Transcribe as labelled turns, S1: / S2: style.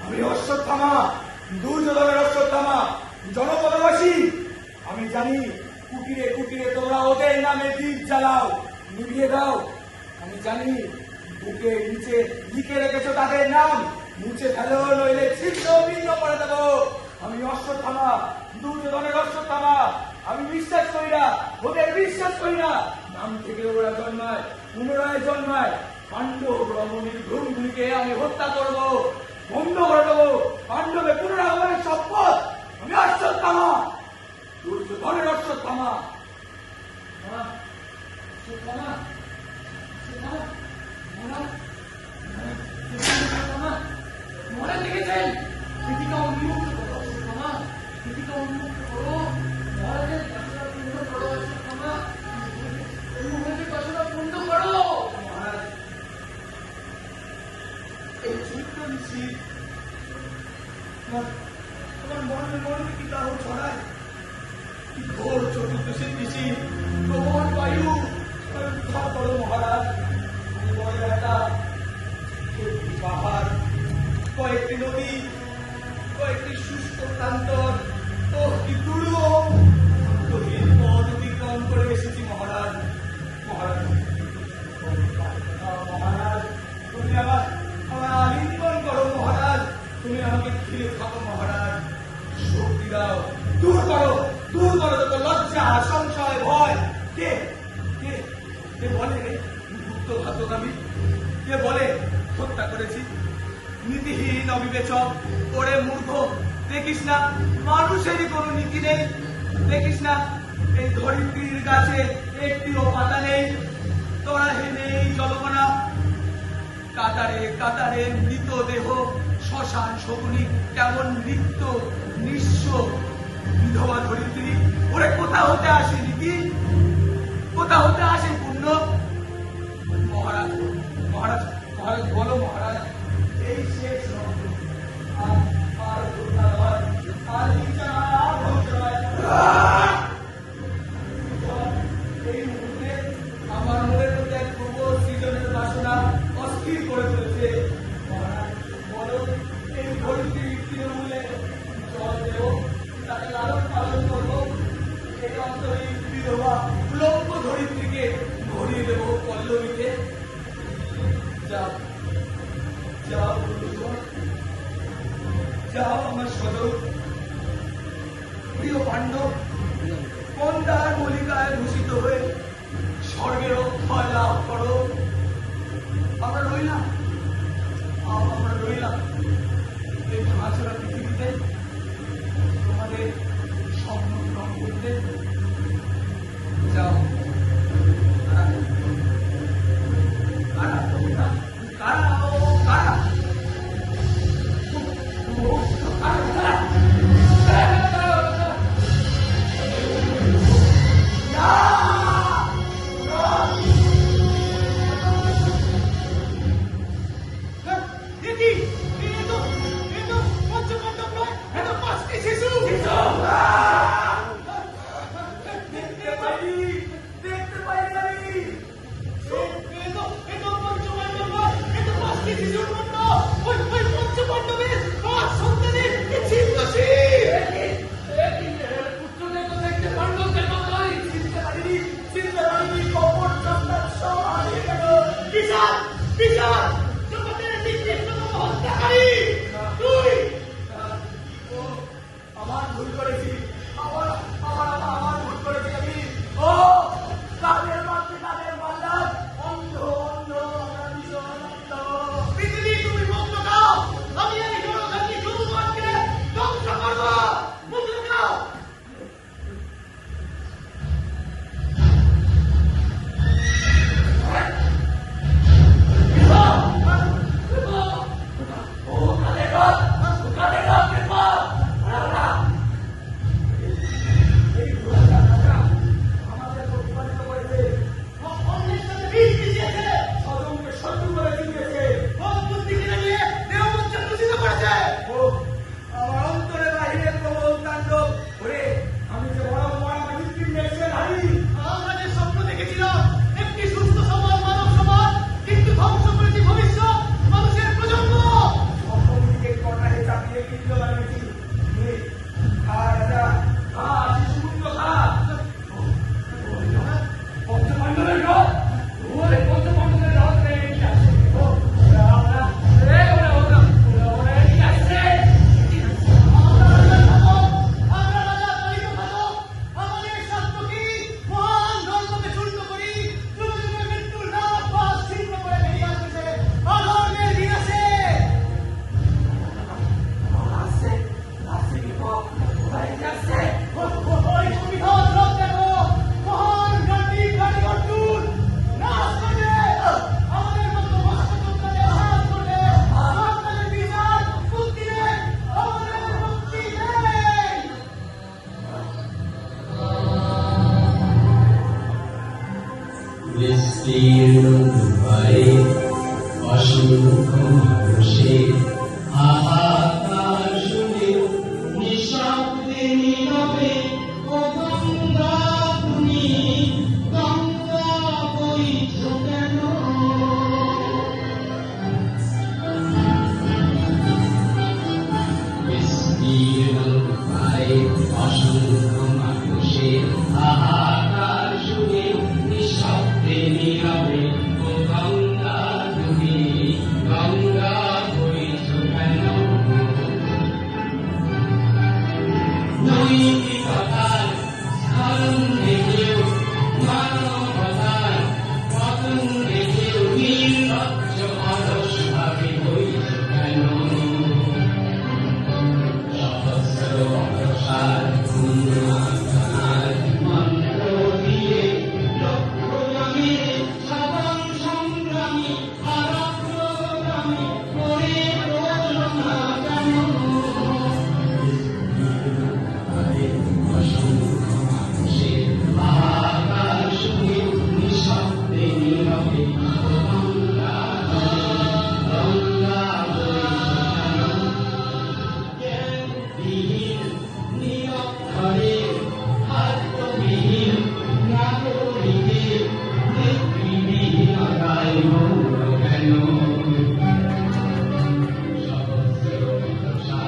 S1: আমি অশ্বত্থামা, দুর্যোধনের অশ্বত্থামা, জনপদবাসী। আমি জানি কুটিরে কুটিরে তোমরা ওদের নামে দ্বীপ জ্বালাও, নিভিয়ে দাও। আমি জানি বুকের নিচে লিখে রেখেছো তাদের নাম, মুছে ফেলো, নইলে ছিন্ন ভিন্ন করে দেবো। আমি অশ্বত্থামা, দুর্যোধনের অশ্বত্থামা। আমি বিশ্বাস করি না, ওদের বিশ্বাস করি না। নাম থেকে ওরা জন্মায়, পুনরায় জন্মায়। পাণ্ডব রমণীর ভ্রূণগুলিকে আমি হত্যা করবো, বন্ধ করে দেবো। পাণ্ডবে পুনরাগমনের শপথ। আমি অশ্বত্থামা, দুর্যোধনের অশ্বত্থামা। মনে দেখেছেন কৃতিকা উন্মুক্ত করো অশ্বত্থামা, কৃতিকা উন্মুক্ত করো। মহারাজের বাসনা পূর্ণ করো অশ্বত্থামা, মহারাজের বাসনা পূর্ণ করো। মহারাজ, এই ছোট্ট নিশ্চিত তোমার মনে মনে কি তাও ছড়ায়? কি ঘোর চতুর্দশীর নিশি, প্রবল বায়ু, উদ্ধার করো মহারাজ। বড় একটা পাহাড়, কয়েকটি নদী, কয়েকটি শুষ্ক প্রান্তর, ও কি দুর্গম গভীর পথ অতিক্রম করে এসেছি মহারাজ। মহারাজ, মহারাজ, তুমি আমার আলিঙ্গন করো মহারাজ। তুমি আমাকে ঘিরে থাকো মহারাজ। শক্তি দাও, দূর করো যত লজ্জা, সংশয়, ভয়। কে কে কে বলে গুপ্ত ঘাতকামী? কে বলে হত্যা করেছি? নীতিহীন অবিবেচক, ওরে মূর্খ। দেখিস না মানুষেরই কোনো নীতি নেই? দেখিস না এই ধরিত্রীর গাছে একটিও পাতা নেই? তোরা হে নেই জলমনা, কাতারে কাতারে মৃতদেহ, শ্মশান শকুনি, কেমন নৃত্য নিঃস্ব বিধবা ধরিত্রী। ওরে কোথা হতে আসে নীতি? কোথা হতে আসে পুণ্য? মহারাজ, মহারাজ, মহারাজ বলো মহারাজ, এই শেষ রক্ত আর করুণা নয়, আর হিংসা নয়, আর ধ্বংস নয়। এই মুহূর্তে আমার মনের মধ্যে এক প্রবল সৃজনের বাসনা অস্থির করে তুলেছে। মহারাজ বলো, এই ধরিত্রী তৃণমূলে জল দেব, তাকে লালন পালন করবো। এই অন্তরী বিধবা উলঙ্গ ধরিত্রীকে ভরিয়ে দেব পল্লবীতে। যাও যাও যাও আমার সদর প্রিয় পাণ্ডব, কন্যার মলিকায় ভূষিত হয়ে স্বর্গের অক্ষয় লাভ করো। আমরা রইলাম এই ভাঙাচোরা পৃথিবীতে তোমাদের স্বপ্ন পূরণ করতে। যাও।
S2: It's
S1: কৃত্য বানিয়েছি। খা রাজা, খা, শিশুপুত্র খা।
S2: পঞ্চপাণ্ডবের রথ, ওরে পঞ্চপাণ্ডবের রথ নিয়ে কি আসছে? ওরা কি আসছে?
S3: বিস্তীর্ণ দুয়ারে অসংখ্য মানুষের হাহাকার শুনে নিঃশব্দে নীরবে ও গঙ্গা তুমি গঙ্গা বইছ কেন? বিস্তীর্ণ দুয়ারে অসংখ্য মানুষের হাহাকার শুনে নিঃশব্দে নীরবে ও গঙ্গা তুমি গঙ্গা বইছ কেন? নৈতিকতার স্মরণ দেখেও মানবতার পতন দেখেও নির্লজ্জ অলস ভাবে বইছ কেন? সহস্র অগ্রসার